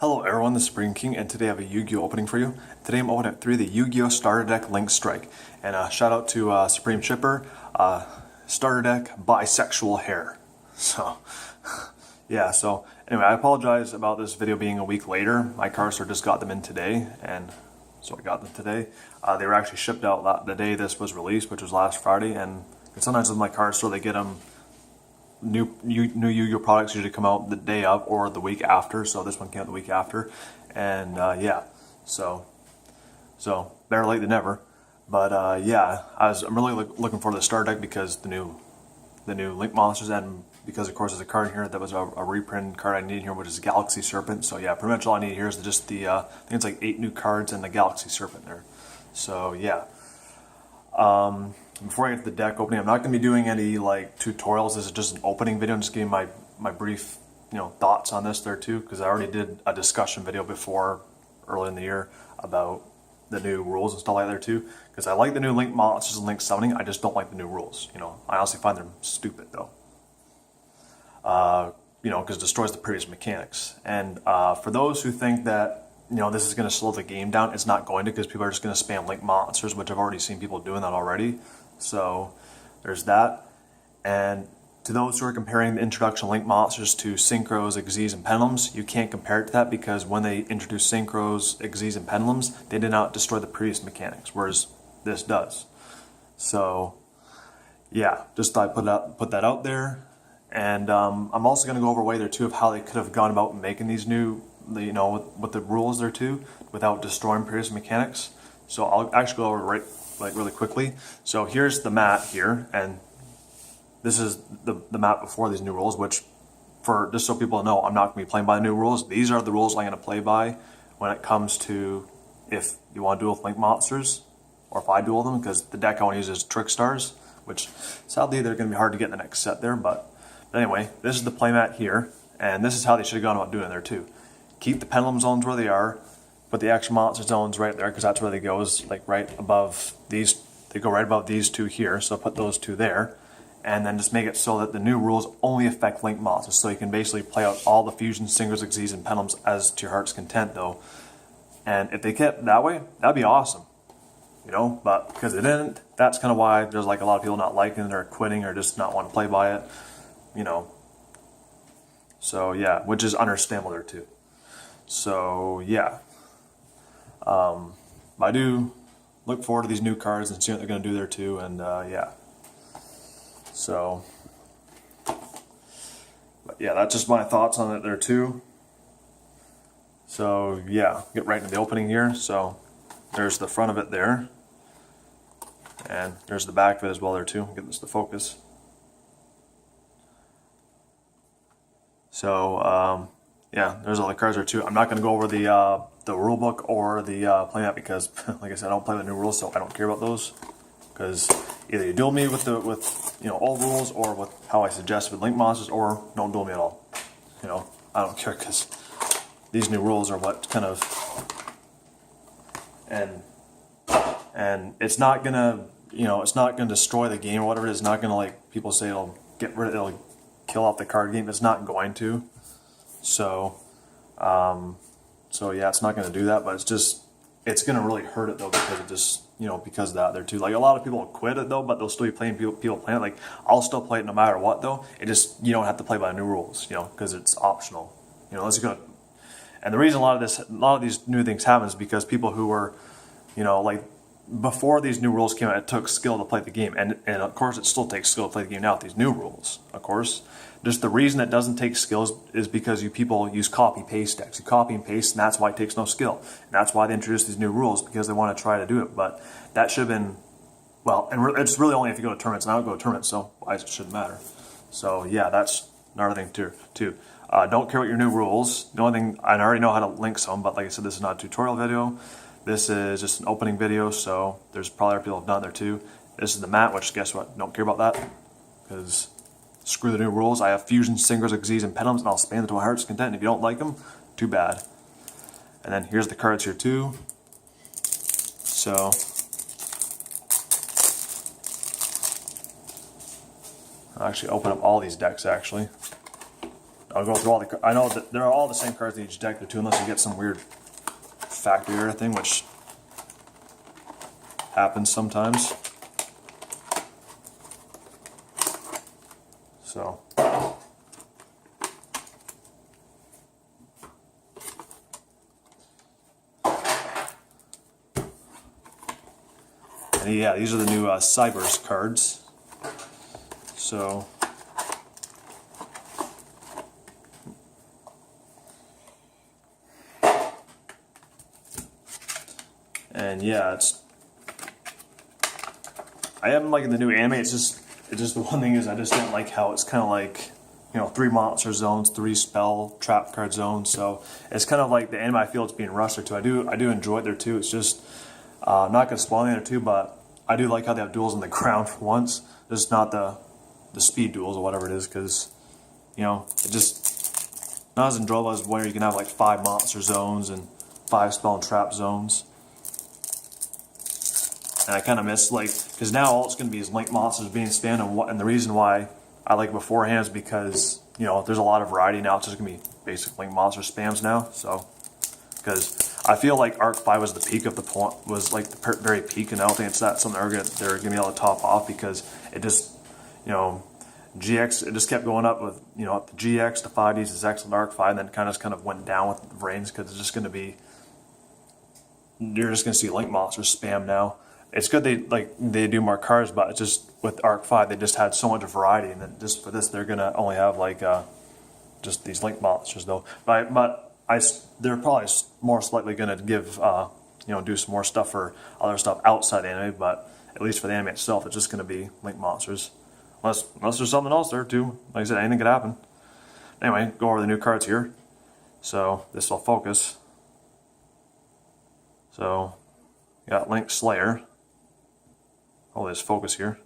Hello everyone, this is Spring King, and today I have a Yu-Gi-Oh opening for you. Today I'm opening up 3 of the Yu-Gi-Oh Starter Deck Link Strike. And shout out to Supreme Chipper, Starter Deck Bisexual Hair. So, yeah, so anyway, I apologize about this video being a week later. My car store just got them in today, and so I got them today. They were actually shipped out the day this was released, which was last Friday, and sometimes with my car store they get them new Yu-Gi-Oh products usually come out the day of or the week after, so this one came out the week after, and yeah, so better late than never. But yeah, I'm really looking for the Starter Deck because the new Link Monsters, and because of course there's a card in here that was a reprint card I need here, which is Galaxy Serpent. So yeah, pretty much all I need here is just the I think it's like 8 new cards and the Galaxy Serpent there. So yeah. Before I get to the deck opening, I'm not going to be doing any like tutorials. This is just an opening video. I'm just giving my brief thoughts on this there too, because I already did a discussion video before early in the year about the new rules and stuff like that there too. Because I like the new Link Monsters and Link Summoning, I just don't like the new rules. I honestly find them stupid though. Because it destroys the previous mechanics. And for those who think that this is going to slow the game down, it's not going to, because people are just going to spam Link Monsters, which I've already seen people doing that already. So there's that. And to those who are comparing the introduction of Link Monsters to Synchros, Xyz, and Pendulums, you can't compare it to that, because when they introduced Synchros, Xyz, and Pendulums, they did not destroy the previous mechanics, whereas this does. So yeah, just thought I'd put that out there. And I'm also going to go over a way there too of how they could have gone about making these new, with the rules there too, without destroying previous mechanics. So I'll actually go over really quickly. So here's the mat here, and this is the mat before these new rules, which, for just so people know, I'm not going to be playing by the new rules. These are the rules I'm going to play by when it comes to if you want to duel with Link Monsters, or if I duel them, because the deck I want to use is Trickstars, which sadly they're going to be hard to get in the next set there. But anyway, this is the playmat here, and this is how they should have gone about doing it there too. Keep the Pendulum zones where they are, put the Action Monster zones right there, because that's where they go, is like right above these. They go right above these two here, so put those two there, and then just make it so that the new rules only affect Link Monsters, so you can basically play out all the fusions, Synchros, Xyz, and Pendulums as to your heart's content though. And if they kept that way, that'd be awesome, but because they didn't, that's kind of why there's like a lot of people not liking it or quitting or just not want to play by it, so yeah, which is understandable there too. So yeah, I do look forward to these new cards and see what they're going to do there too, and yeah. So, but yeah, that's just my thoughts on it there too. So yeah, get right into the opening here. So there's the front of it there, and there's the back of it as well there too. Get this to focus. So yeah, there's all the cards there too. I'm not going to go over the rule book or the playmat, because, like I said, I don't play with new rules, so I don't care about those. Because either you duel me with old rules, or with how I suggest with Link Monsters, or don't duel me at all. I don't care, because these new rules are what kind of, and it's not gonna it's not gonna destroy the game or whatever. It's not gonna, like people say, it'll kill off the card game. It's not going to. So yeah, it's not going to do that, but it's going to really hurt it though, because it just, because of that there too. Like, a lot of people will quit it though, but they'll still be playing, people playing it. Like, I'll still play it no matter what though. You don't have to play by the new rules, because it's optional. Let's go. And the reason a lot of these new things happen is because people who were, like, before these new rules came out, it took skill to play the game, and of course it still takes skill to play the game now with these new rules, of course. Just the reason it doesn't take skills is because you people use copy-paste decks. You copy and paste, and that's why it takes no skill. And that's why they introduced these new rules, because they want to try to do it. But that should have been, well, and it's really only if you go to tournaments, and I don't go to tournaments, so it shouldn't matter. So yeah, that's another thing too. Don't care what your new rules. The only thing, I already know how to link some, but like I said, this is not a tutorial video. This is just an opening video, so there's probably other people who have done it there too. This is the mat, which, guess what, don't care about that, because screw the new rules. I have fusions, Synchros, Xyz, and Pendulums, and I'll spam them to my heart's content. And if you don't like them, too bad. And then here's the cards here too. So I'll actually open up all these decks actually. I'll go through all the. I know that they're all the same cards in each deck, too, unless you get some weird factory error thing, which happens sometimes. So. And yeah, these are the new Cybers cards. So. And yeah, I am liking the new anime. It's just the one thing is I just didn't like how it's kind of like, you know, 3 monster zones, 3 spell trap card zones. So it's kind of like the anime. I feel it's being rushed there too. I do enjoy it there too. It's just I'm not gonna spoil it too, but I do like how they have duels on the ground for once. Just not the speed duels or whatever it is, because you know it just not as enjoyable as where you can have like 5 monster zones and 5 spell and trap zones. And I kind of miss, like, because now all it's going to be is link monsters being spammed, and the reason why I like it beforehand is because, you know, there's a lot of variety now. It's just going to be basic link monster spams now. So, because I feel like Arc 5 was the peak of the point, was like the very peak, and I don't think it's that something they're going to be able to top off, because it just, you know, GX, it just kept going up with, you know, the GX, the 5Ds, the X, and Arc 5, and then kind of went down with the Vrains, because it's just going to be, you're just going to see link monsters spam now. It's good they do more cards, but it's just with Arc 5 they just had so much variety, and then just for this they're gonna only have like just these link monsters though. But they're probably more likely gonna give you know, do some more stuff for other stuff outside the anime, but at least for the anime itself it's just gonna be link monsters, unless there's something else there too. Like I said, anything could happen. Anyway, go over the new cards here. So this will focus. So you got Link Slayer. Oh, this focus here.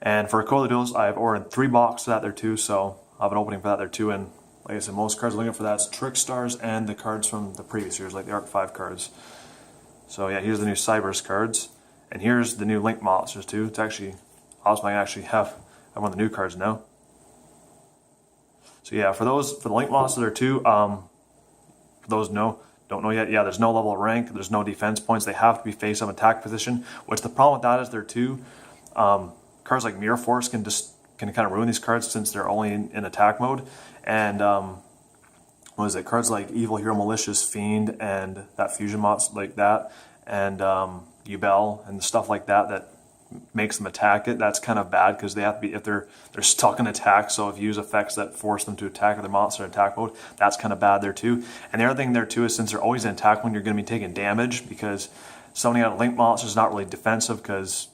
And for Code Duels, I've ordered 3 boxes of that there too, so I have an opening for that there too. And like I said, most cards I'm looking for that is Trick Stars and the cards from the previous years, like the Arc 5 cards. So yeah, here's the new Cybers cards. And here's the new Link monsters too. It's actually awesome. I actually have one of the new cards now. So yeah, for the Link monsters there too, for those don't know yet, yeah, there's no level of rank, there's no defense points, they have to be face-up attack position, which the problem with that is there too, cards like Mirror Force can kind of ruin these cards since they're only in attack mode, and what is it, cards like Evil Hero Malicious Fiend and that fusion mods like that, and Yubel and stuff like that makes them attack it. That's kind of bad because they have to be, if they're stuck in attack, so if you use effects that force them to attack their monster in attack mode, that's kind of bad there too. And the other thing there too is since they're always in attack mode, you're going to be taking damage, because summoning out a Link monster is not really defensive, because,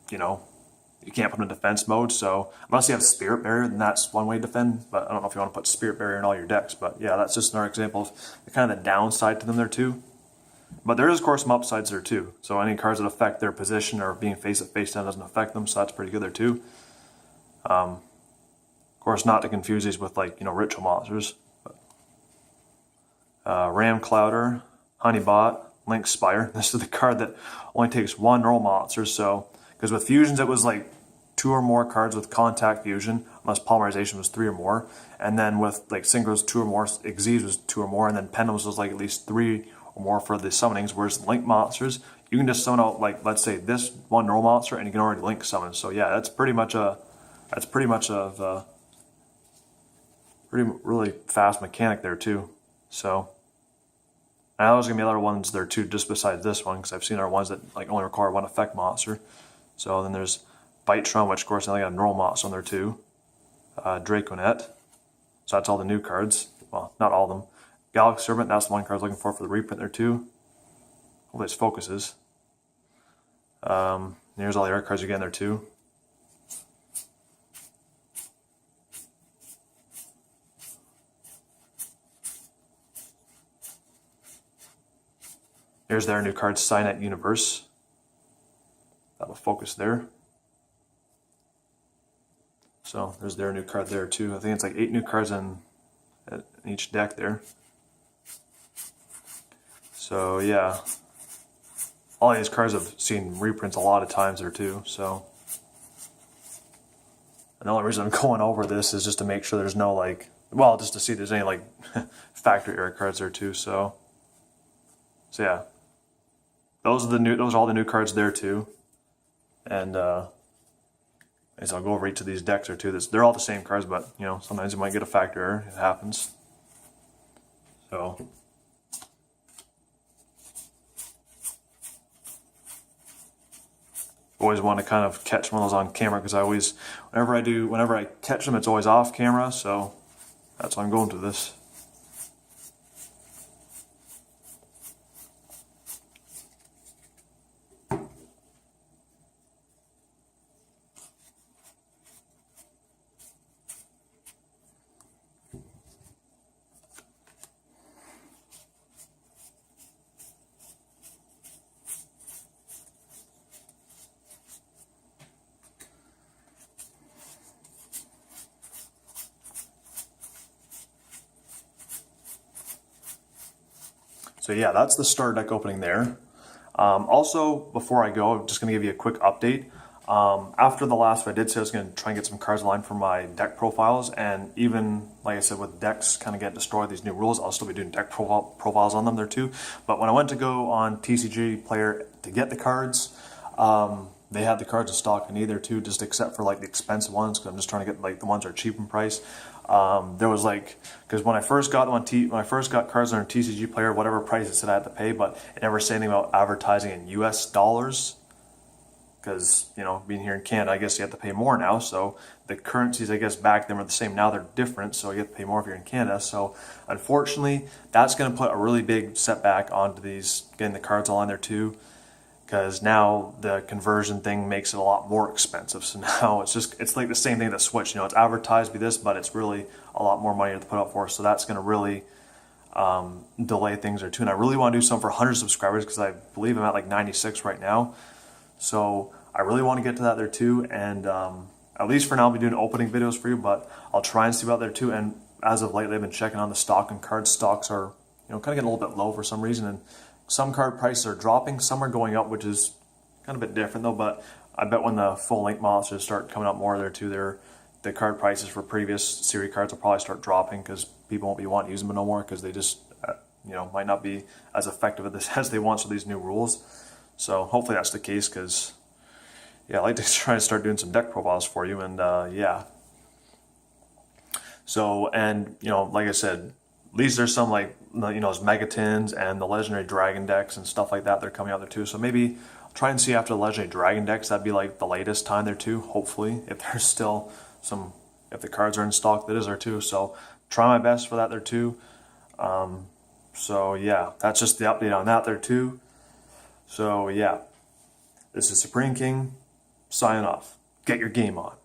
you know, you can't put them in defense mode. So unless you have Spirit Barrier, then that's one way to defend, but I don't know if you want to put Spirit Barrier in all your decks. But yeah, that's just another example of the kind of the downside to them there too. But there is, of course, some upsides there too. So any cards that affect their position or being face down doesn't affect them, so that's pretty good there too. Of course, not to confuse these with, like, you know, ritual monsters. Ram Clouder, Honeybot, Link Spire. This is the card that only takes 1 normal monster. So, because with fusions it was like 2 or more cards with contact fusion, unless polymerization was 3 or more. And then with like synchros 2 or more, Xyz was 2 or more, and then Pendulums was like at least 3 or more for the summonings. Whereas Link monsters, you can just summon out, like, let's say this 1 normal monster, and you can already Link summon. So yeah, that's pretty much really fast mechanic there too. So now there's gonna be other ones there too, just besides this one, because I've seen other ones that like only require 1 effect monster. So then there's Bytron, which of course I got a normal monster on there too. Draconet. So that's all the new cards. Well, not all of them. Galaxy Serpent, that's the one card I was looking for the reprint there too. Hopefully this focuses. Here's all the other cards you get in there too. Here's their new card, Cynet Universe. That'll focus there. So there's their new card there too. I think it's like 8 new cards in each deck there. So yeah, all these cards I've seen reprints a lot of times there too. So And the only reason I'm going over this is just to make sure there's no like, well, just to see if there's any like factory error cards there too. So yeah, those are all the new cards there too. And as I'll go over each of these decks or two. They're all the same cards, but you know, sometimes you might get a factor error. It happens. So always want to kind of catch one of those on camera, because whenever I catch them, it's always off camera. So that's why I'm going to this. So yeah, that's the starter deck opening there. Also, before I go, I'm just going to give you a quick update. After the last, I did say I was going to try and get some cards aligned for my deck profiles, and even, like I said, with decks kind of getting destroyed, these new rules, I'll still be doing deck profiles on them there too. But when I went to go on TCG Player to get the cards, they had the cards in stock in either too, just except for like the expensive ones, because I'm just trying to get like the ones that are cheap in price. There was like, because when I first got cards on TCG Player, whatever price it said I had to pay, but it never said anything about advertising in US dollars. Because, you know, being here in Canada, I guess you have to pay more now. So the currencies, I guess, back then were the same. Now they're different, so you have to pay more if you're in Canada. So unfortunately, that's going to put a really big setback onto these, getting the cards all on there too. Because now the conversion thing makes it a lot more expensive. So now it's like the same thing that Switch. You know, it's advertised to be this, but it's really a lot more money to put up for. So that's going to really delay things there too. And I really want to do something for 100 subscribers, because I believe I'm at like 96 right now. So I really want to get to that there too, and at least for now I'll be doing opening videos for you, but I'll try and see about there too. And as of lately, I've been checking on the stock, and card stocks are, you know, kind of getting a little bit low for some reason, and some card prices are dropping, some are going up, which is kind of a bit different though. But I bet when the full length monsters start coming up more there too, the card prices for previous series cards will probably start dropping, because people won't be wanting to use them no more, because they just you know, might not be as effective at this as they want with these new rules. So hopefully that's the case, because yeah, I'd like to try to start doing some deck profiles for you, and yeah. So, and you know, like I said, at least there's some like, you know, those Megatins and the Legendary Dragon decks and stuff like that. They're coming out there too. So maybe I'll try and see after the Legendary Dragon decks. That'd be like the latest time there too. Hopefully, if there's still some, if the cards are in stock, that is there too. So try my best for that there too. So yeah, that's just the update on that there too. So yeah, this is Supreme King, signing off. Get your game on.